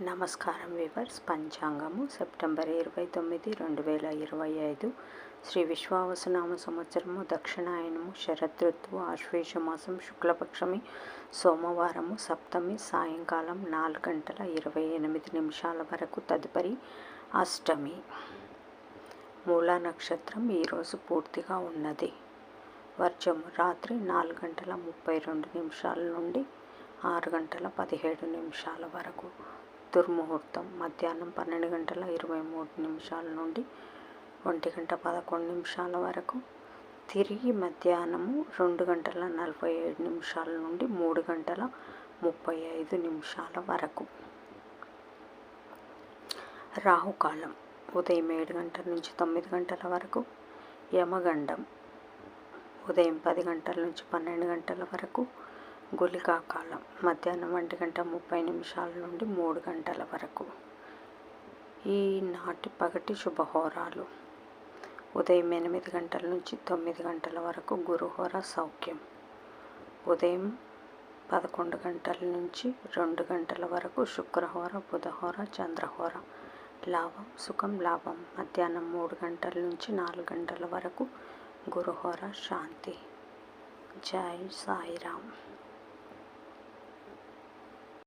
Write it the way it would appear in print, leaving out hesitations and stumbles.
నమస్కారం weavers. పంచాంగము September 29, 2025 Shri విశ్వావసునామ సంవత్సరము, దక్షిణాయనము, శరదృతువు, ఆశ్వేషమాసం, శుక్లపక్షమి, సోమవారము, సప్తమి, సాయంకాలం 4:28 వరకు, తదుపరి అష్టమి. మూలా నక్షత్రం ఈరోజు పూర్తిగా ఉన్నది. వర్జము రాత్రి 4:32 నుండి 6:17 వరకు. దుర్ముహూర్తం మధ్యాహ్నం 12:23 నుండి 1:11 వరకు. తిరిగి మధ్యాహ్నము 2:47 నుండి 3:35 వరకు. రాహుకాలం ఉదయం 7 గంటల నుంచి 9 గంటల వరకు. యమగండం ఉదయం 10 గంటల నుంచి 12 గంటల వరకు. గుళికా కాలం మధ్యాహ్నం 1:30 నుండి 3 గంటల వరకు. ఈనాటి పగటి శుభహోరాలు: ఉదయం 8 గంటల నుంచి 9 గంటల వరకు గురుహోర సౌఖ్యం. ఉదయం 11 గంటల నుంచి 2 గంటల వరకు శుక్రహోర, బుధహోర, చంద్రహోర. లాభం సుఖం లాభం. మధ్యాహ్నం 3 గంటల నుంచి 4 గంటల వరకు గురుహోర శాంతి. జై సాయిరామ్.